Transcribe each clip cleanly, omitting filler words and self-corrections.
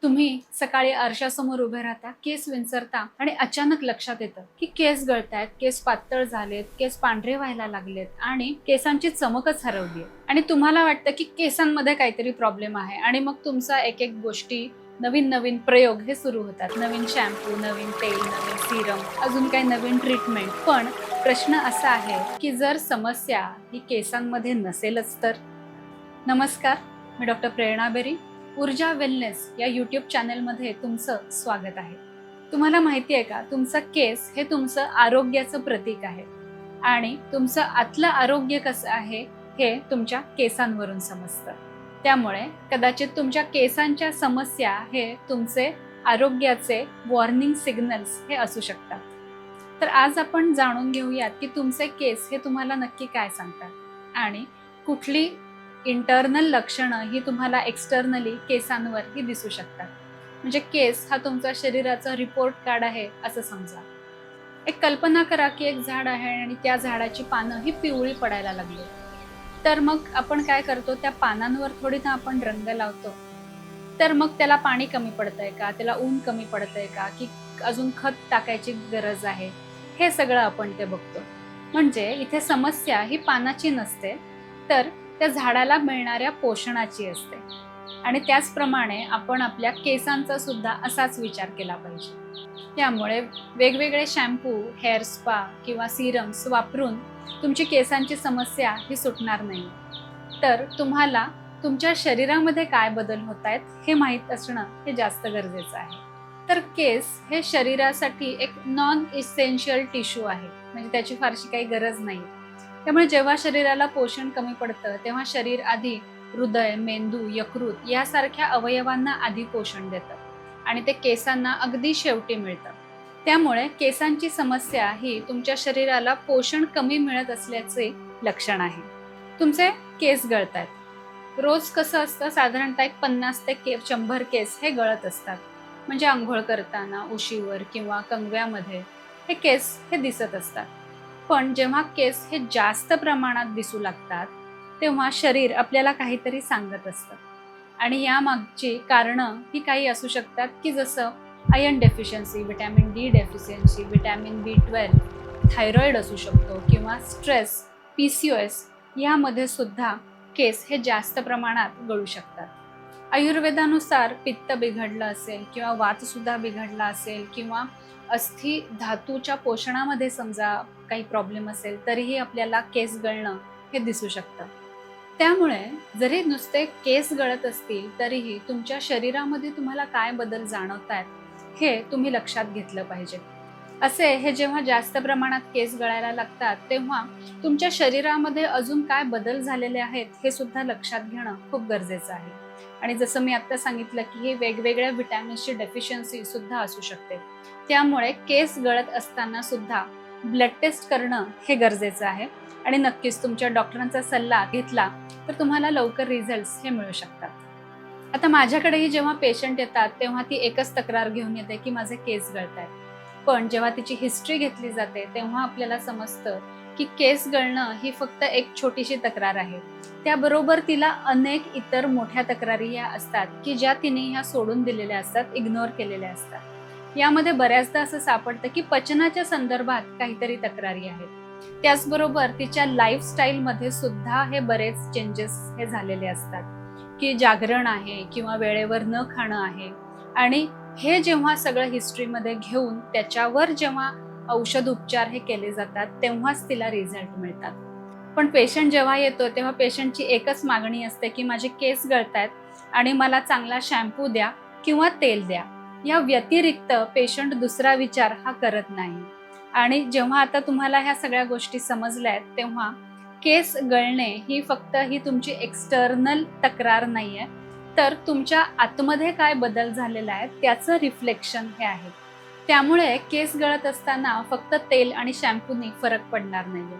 तुम्ही सकाळी आरशासमोर उभे राहता, केस विंचरता आणि अचानक लक्षात येतं की केस गळतायत, केस पातळ झालेत, केस पांढरे व्हायला लागलेत आणि केसांची चमकच हरवली आहे. आणि तुम्हाला वाटतं की केसांमध्ये काहीतरी प्रॉब्लेम आहे आणि मग तुमचा एक एक गोष्टी नवीन नवीन प्रयोग हे सुरू होतात. नवीन शॅम्पू, नवीन तेल, नवीन सिरम, अजून काही नवीन ट्रीटमेंट. पण प्रश्न असा आहे की जर समस्या ही केसांमध्ये नसेलच तर? नमस्कार, मी डॉक्टर प्रेरणा बेरी. ऊर्जा वेलनेस या यूट्यूब चॅनलमध्ये तुमचं स्वागत आहे. तुम्हाला माहिती आहे का, तुमचा केस हे तुमचं आरोग्याचं प्रतीक आहे आणि तुमचं आतलं आरोग्य कसं आहे हे तुमच्या केसांवरून समजतं. त्यामुळे कदाचित तुमच्या केसांच्या समस्या हे तुमचे आरोग्याचे वॉर्निंग सिग्नल्स हे असू शकतात. तर आज आपण जाणून घेऊयात की तुमचे केस हे तुम्हाला नक्की काय सांगतात आणि कुठली इंटरनल लक्षणं ही तुम्हाला एक्सटर्नली केसांवरही दिसू शकतात. म्हणजे केस हा तुमचा शरीराचा रिपोर्ट कार्ड आहे असं समजा. एक कल्पना करा की एक झाड आहे आणि त्या झाडाची पानं ही पिवळी पडायला लागली. तर मग आपण काय करतो, त्या पानांवर थोडी ना आपण रंग लावतो. तर मग त्याला पाणी कमी पडतंय का, त्याला ऊन कमी पडतंय का, की अजून खत टाकायची गरज आहे, हे सगळं आपण ते बघतो. म्हणजे इथे समस्या ही पानाची नसते, तर त्या झाडाला मिळणाऱ्या पोषणाची असते. आणि त्याचप्रमाणे आपण आपल्या केसांचा सुद्धा असाच विचार केला पाहिजे. त्यामुळे वेगवेगळे शॅम्पू, हेअर स्पा किंवा सिरम्स वापरून तुमची केसांची समस्या ही सुटणार नाही. तर तुम्हाला तुमच्या शरीरामध्ये काय बदल होत आहेत हे माहीत असणं हे जास्त गरजेचं आहे. तर केस हे शरीरासाठी एक नॉन इसेन्शियल टिश्यू आहे, म्हणजे त्याची फारशी काही गरज नाही. त्यामुळे जेव्हा शरीराला पोषण कमी पडतं तेव्हा शरीर आधी हृदय, मेंदू, यकृत यासारख्या अवयवांना आधी पोषण देतं आणि ते केसांना अगदी शेवटी मिळतं. त्यामुळे केसांची समस्या ही तुमच्या शरीराला पोषण कमी मिळत असल्याचे लक्षण आहे. तुमचे केस गळतायत. रोज कसं असतं, साधारणतः 50 ते 100 केस हे गळत असतात. म्हणजे आंघोळ करताना, उशीवर किंवा कंगव्यामध्ये हे केस हे दिसत असतात. पण जेव्हा केस हे जास्त प्रमाणात दिसू लागतात तेव्हा शरीर आपल्याला काहीतरी सांगत असतं. आणि यामागची कारणं ही काही असू शकतात की जसं iron deficiency, vitamin D deficiency, vitamin B12, thyroid असू शकतो किंवा स्ट्रेस, PCOS यामध्ये सुद्धा केस हे जास्त प्रमाणात गळू शकतात. आयुर्वेदानुसार पित्त बिघडलं असेल किंवा वातसुद्धा बिघडला असेल किंवा अस्थि धातूच्या पोषणामध्ये समजा काही प्रॉब्लेम असेल तरीही आपल्याला केस गळणं हे दिसू शकतं. त्यामुळे जरी नुसते केस गळत असतील तरीही तुमच्या शरीरामध्ये तुम्हाला काय बदल जाणवत आहेत हे तुम्ही लक्षात घेतलं पाहिजे. असे हे जेव्हा जास्त प्रमाणात केस गळायला लागतात तेव्हा तुमच्या शरीरामध्ये अजून काय बदल झालेले आहेत हे सुद्धा लक्षात घेणं खूप गरजेचं आहे. आणि जसं मी आत्ता सांगितलं की हे वेगवेगळ्या व्हिटॅमिन्सची डेफिशियन्सी सुद्धा असू शकते. त्यामुळे केस गळत असताना सुद्धा ब्लड टेस्ट करणं हे गरजेचं आहे. आणि नक्कीच तुमच्या डॉक्टरांचा सल्ला घेतला तर तुम्हाला लवकर रिझल्ट्स हे मिळू शकतात. आता माझ्याकडेही जेव्हा पेशंट येतात तेव्हा ती एकच तक्रार घेऊन येते की माझे केस गळतायत. पण जेव्हा तिची हिस्ट्री घेतली जाते तेव्हा आपल्याला समजतं की केस गळणं ही फक्त एक छोटीशी तक्रार आहे. त्याबरोबर तिला अनेक इतर मोठ्या तक्रारी ह्या असतात की ज्या तिने ह्या सोडून दिलेल्या असतात, इग्नोर केलेल्या असतात. यामध्ये बऱ्याचदा असं सापडतं की पचनाच्या संदर्भात काहीतरी तक्रारी आहेत. त्याचबरोबर तिच्या लाईफस्टाईलमध्ये सुद्धा हे बरेच चेंजेस हे झालेले असतात की जागरण आहे किंवा वेळेवर न खाणं आहे. आणि हे जेव्हा सगळं हिस्ट्रीमध्ये घेऊन त्याच्यावर जेव्हा औषध उपचार हे केले जातात तेव्हाच तिला रिझल्ट मिळतात. पण पेशंट जेव्हा येतो तेव्हा पेशंटची एकच मागणी असते की माझे केस गळतायत आणि मला चांगला शॅम्पू द्या किंवा तेल द्या. या व्यतिरिक्त पेशंट दुसरा विचार हा करत नाही. आणि जेव्हा आता तुम्हाला ह्या सगळ्या गोष्टी समजल्या आहेत तेव्हा केस गळणे ही फक्त ही तुमची एक्सटर्नल तक्रार नाही आहे, तर तुमच्या आतमध्ये काय बदल झालेला आहे त्याचं रिफ्लेक्शन हे आहे. त्यामुळे केस गळत असताना फक्त तेल आणि शॅम्पूनी फरक पडणार नाही.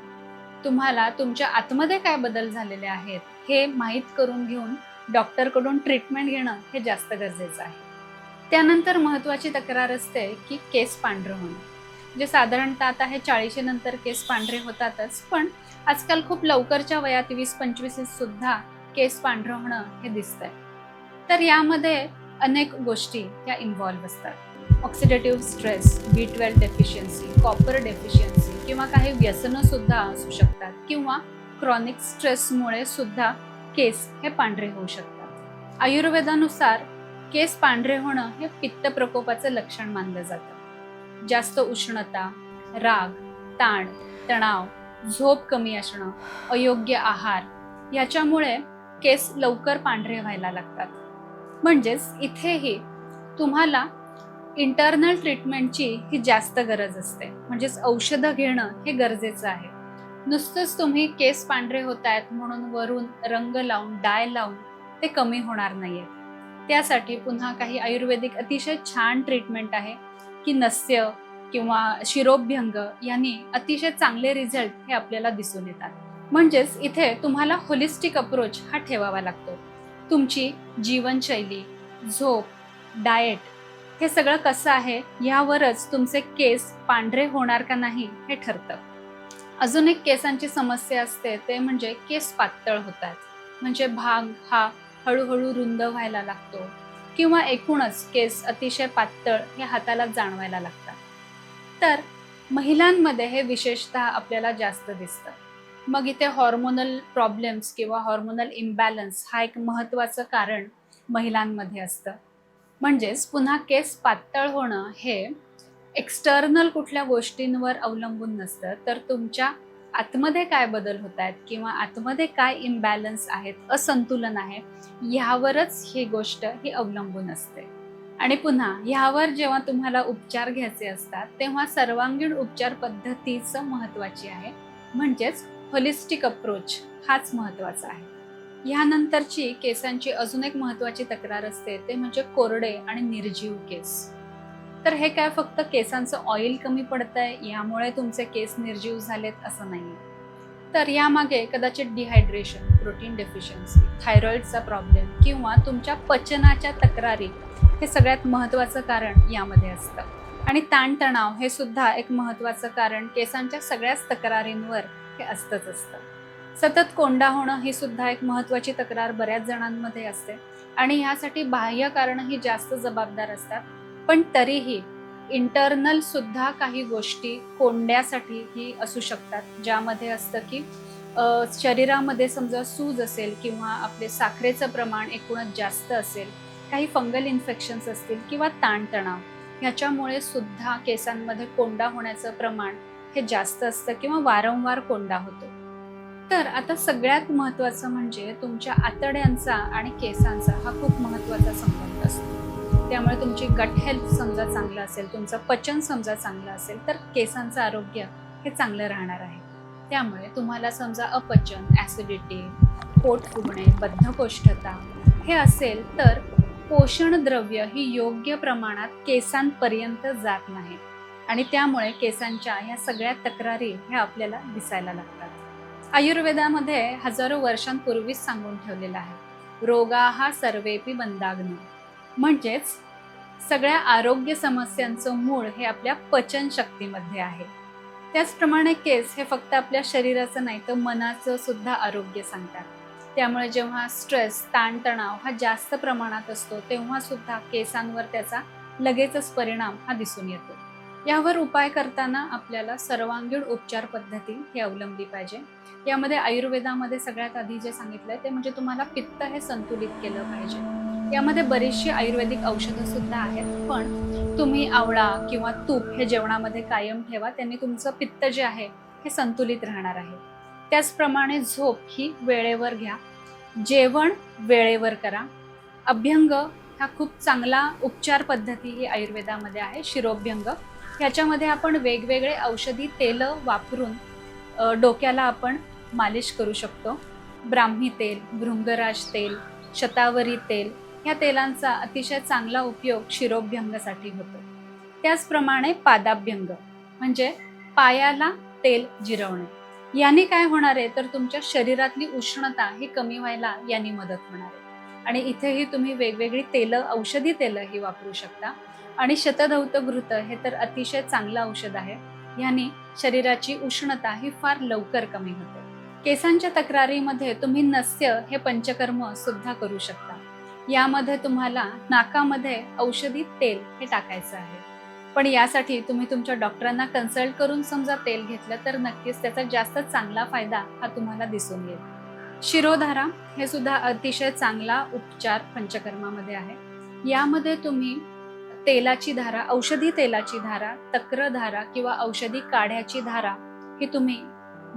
तुम्हाला तुमच्या आतमध्ये काय बदल झालेले आहेत हे माहीत करून घेऊन डॉक्टरकडून ट्रीटमेंट घेणं हे जास्त गरजेचं आहे. त्यानंतर महत्त्वाची तक्रार असते की केस पांढरं होणं. म्हणजे साधारणतः आता हे 40 नंतर केस पांढरे होतातच, पण आजकाल खूप लवकरच्या वयात 20-25 सुद्धा केस पांढरं होणं हे दिसतंय. तर यामध्ये अनेक गोष्टी या इन्व्हॉल्व्ह असतात. Oxidative stress, B12 deficiency, copper deficiency किंवा काही व्यसनं सुद्धा असू शकतात किंवा क्रॉनिक स्ट्रेसमुळे सुद्धा केस हे पांढरे होऊ शकतात. आयुर्वेदानुसार केस पांढरे होणं हे पित्त प्रकोपाचं लक्षण मानलं जातं. जास्त उष्णता, राग, ताण, तणाव, झोप कमी असणं, अयोग्य आहार याच्यामुळे केस लवकर पांढरे व्हायला लागतात. म्हणजेच इथेही तुम्हाला इंटरनल ट्रीटमेंटची ही जास्त गरज असते. म्हणजेच औषधं घेणं हे गरजेचं आहे. नुसतंच तुम्ही केस पांढरे होत आहेत म्हणून वरून रंग लावून, डाय लावून ते कमी होणार नाहीये. त्यासाठी पुन्हा काही आयुर्वेदिक अतिशय छान ट्रीटमेंट आहे की नस्य किंवा शिरोभ्यंग यांनी अतिशय चांगले रिझल्ट हे आपल्याला दिसून येतात. म्हणजेच इथे तुम्हाला होलिस्टिक अप्रोच हा ठेवावा लागतो. तुमची जीवनशैली, झोप, डाएट हे सगळं कसं आहे यावरच तुमचे केस पांढरे होणार का नाही हे ठरतं. अजून एक केसांची समस्या असते ते म्हणजे केस पातळ होतात. म्हणजे भाग हा हळूहळू रुंद व्हायला लागतो किंवा एकूणच केस अतिशय पातळ हे हाताला जाणवायला लागतात. तर महिलांमध्ये हे विशेषतः आपल्याला जास्त दिसतं. मग इथे हॉर्मोनल प्रॉब्लेम्स किंवा हॉर्मोनल इम्बॅलन्स हा एक महत्त्वाचं कारण महिलांमध्ये असतं. म्हणजेच पुन्हा केस पातळ होणं हे एक्सटर्नल कुठल्या गोष्टींवर अवलंबून नसतं, तर तुमच्या आतमध्ये काय बदल होत आहेत किंवा आतमध्ये काय इम्बॅलन्स आहेत, असंतुलन आहे, ह्यावरच ही गोष्ट ही अवलंबून असते. आणि पुन्हा ह्यावर जेव्हा तुम्हाला उपचार घ्यायचे असतात तेव्हा सर्वांगीण उपचार पद्धतीचं महत्त्वाची आहे. म्हणजेच होलिस्टिक अप्रोच हाच महत्त्वाचा आहे. ह्यानंतरची केसांची अजून एक महत्त्वाची तक्रार असते ते म्हणजे कोरडे आणि निर्जीव केस. तर हे काय फक्त केसांचं ऑइल कमी पडतंय यामुळे तुमचे केस निर्जीव झालेत असं नाही. तर यामागे कदाचित डिहायड्रेशन, प्रोटीन डेफिशियन्सी, थायरॉइडचा प्रॉब्लेम किंवा तुमच्या पचनाच्या तक्रारी हे सगळ्यात महत्त्वाचं कारण यामध्ये असतं. आणि ताणतणाव हे सुद्धा एक महत्त्वाचं कारण केसांच्या सगळ्याच तक्रारींवर हे असतंच असतं. सतत कोंडा होणं ही सुद्धा एक महत्त्वाची तक्रार बऱ्याच जणांमध्ये असते आणि ह्यासाठी बाह्य कारणं ही जास्त जबाबदार असतात. पण तरीही इंटरनल सुद्धा काही गोष्टी कोंड्यासाठी ही असू शकतात, ज्यामध्ये असतं की शरीरामध्ये समजा सूज असेल किंवा आपले साखरेचं प्रमाण एकूणच जास्त असेल, काही फंगल इन्फेक्शन्स असतील किंवा ताणतणाव ह्याच्यामुळे सुद्धा केसांमध्ये कोंडा होण्याचं प्रमाण हे जास्त असतं किंवा वारंवार कोंडा होतो. तर आता सगळ्यात महत्त्वाचं म्हणजे तुमच्या आतड्यांचा आणि केसांचा हा खूप महत्त्वाचा संबंध असतो. त्यामुळे तुमची गट हेल्थ समजा चांगलं असेल, तुमचं पचन समजा चांगलं असेल तर केसांचं आरोग्य हे चांगलं राहणार आहे. त्यामुळे तुम्हाला समजा अपचन, ॲसिडिटी, पोट फुगणे, बद्धकोष्ठता हे असेल तर पोषण द्रव्य ही योग्य प्रमाणात केसांपर्यंत जात नाही आणि त्यामुळे केसांच्या ह्या सगळ्या तक्रारी ह्या आपल्याला दिसायला लागतात. आयुर्वेदामध्ये हजारो वर्षांपूर्वीच सांगून ठेवलेलं आहे, रोगाः सर्वेपि बंधाग्नो. म्हणजेच सगळ्या आरोग्य समस्यांचं मूळ हे आपल्या पचन शक्तीमध्ये आहे. त्याचप्रमाणे केस हे फक्त आपल्या शरीराचं नाही तर मनाचं सुद्धा आरोग्य सांगतात. त्यामुळे जेव्हा स्ट्रेस, ताणतणाव हा जास्त प्रमाणात असतो तेव्हा सुद्धा केसांवर त्याचा लगेचच परिणाम हा दिसून येतो. यावर उपाय करताना आपल्याला सर्वांगीण उपचार पद्धती ही अवलंबली पाहिजे. यामध्ये आयुर्वेदामध्ये सगळ्यात आधी जे सांगितलंय ते म्हणजे तुम्हाला पित्त हे संतुलित केलं पाहिजे. यामध्ये बरीचशी आयुर्वेदिक औषधं सुद्धा आहेत, पण तुम्ही आवळा किंवा तूप हे जेवणामध्ये कायम ठेवा, त्यांनी तुमचं पित्त जे आहे हे संतुलित राहणार आहे. त्याचप्रमाणे झोप ही वेळेवर घ्या, जेवण वेळेवर करा. अभ्यंग हा खूप चांगला उपचार पद्धती ही आयुर्वेदामध्ये आहे, शिरोभ्यंग. ह्याच्यामध्ये आपण वेगवेगळे औषधी तेलं वापरून डोक्याला आपण मालिश करू शकतो. ब्राह्मी तेल, भृंगराज तेल, शतावरी तेल ह्या तेलांचा अतिशय चांगला उपयोग शिरोभ्यंगासाठी होतो. त्याचप्रमाणे पादाभ्यंग म्हणजे पायाला तेल जिरवणे. याने काय होणार आहे तर तुमच्या शरीरातली उष्णता ही कमी व्हायला यांनी मदत होणार आहे. आणि इथेही तुम्ही वेगवेगळी तेलं, औषधी तेलं ही वापरू शकता. आणि शतधौत घृत हे तर अतिशय चांगलं औषध आहे. ह्याने शरीराची उष्णता ही फार लवकर कमी होते. केसांच्या तक्रारीमध्ये तुम्ही नस्य हे पंचकर्म सुद्धा करू शकता. यामध्ये तुम्हाला नाकामध्ये औषधी तेल हे टाकायचं आहे. पण यासाठी तुम्ही तुमच्या डॉक्टरांना कन्सल्ट करून समजा तेल घेतलं तर नक्कीच त्याचा जास्त चांगला फायदा हा तुम्हाला दिसून येईल. शिरोधारा हे सुद्धा अतिशय चांगला उपचार पंचकर्मामध्ये आहे. यामध्ये तुम्ही तेलाची धारा, औषधी तेलाची धारा, तक्रधारा किंवा औषधी काढ्याची धारा ही तुम्ही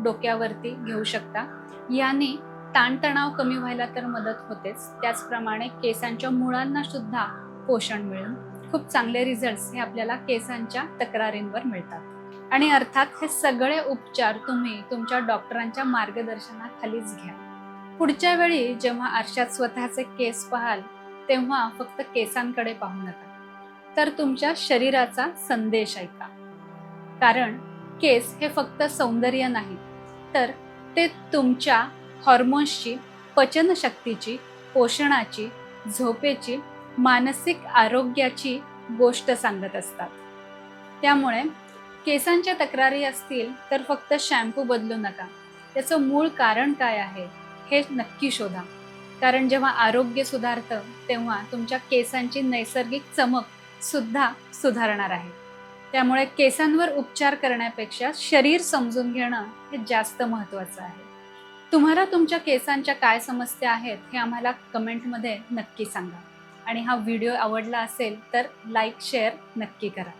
डोक्यावरती घेऊ शकता. याने ताणतणाव कमी व्हायला तर मदत होतेच, त्याचप्रमाणे केसांच्या मुळांना सुद्धा पोषण मिळून खूप चांगले रिझल्ट्स हे आपल्याला केसांच्या तक्रारींवर मिळतात. आणि अर्थात हे सगळे उपचार तुम्ही तुमच्या डॉक्टरांच्या मार्गदर्शनाखालीच घ्या. पुढच्या वेळी जेव्हा आरशात स्वतःचे केस पाहाल तेव्हा फक्त केसांकडे पाहू नका, तर तुमच्या शरीराचा संदेश ऐका. कारण केस हे फक्त सौंदर्य नाही, तर ते तुमच्या हॉर्मोन्सची, पचनशक्तीची, पोषणाची, झोपेची, मानसिक आरोग्याची गोष्ट सांगत असतात. त्यामुळे केसांच्या तक्रारी असतील तर फक्त शॅम्पू बदलू नका, त्याचं मूळ कारण काय आहे हे नक्की शोधा. कारण जेव्हा आरोग्य सुधारतं तेव्हा तुमच्या केसांची नैसर्गिक चमक सुद्धा सुधारणार आहे. त्यामुळे केसांवर उपचार करण्यापेक्षा शरीर समजून घेणं हे जास्त महत्त्वाचं आहे. तुम्हाला तुमच्या केसांच्या काय समस्या आहेत हे आम्हाला कमेंटमध्ये नक्की सांगा. आणि हा व्हिडिओ आवडला असेल तर लाईक शेअर नक्की करा.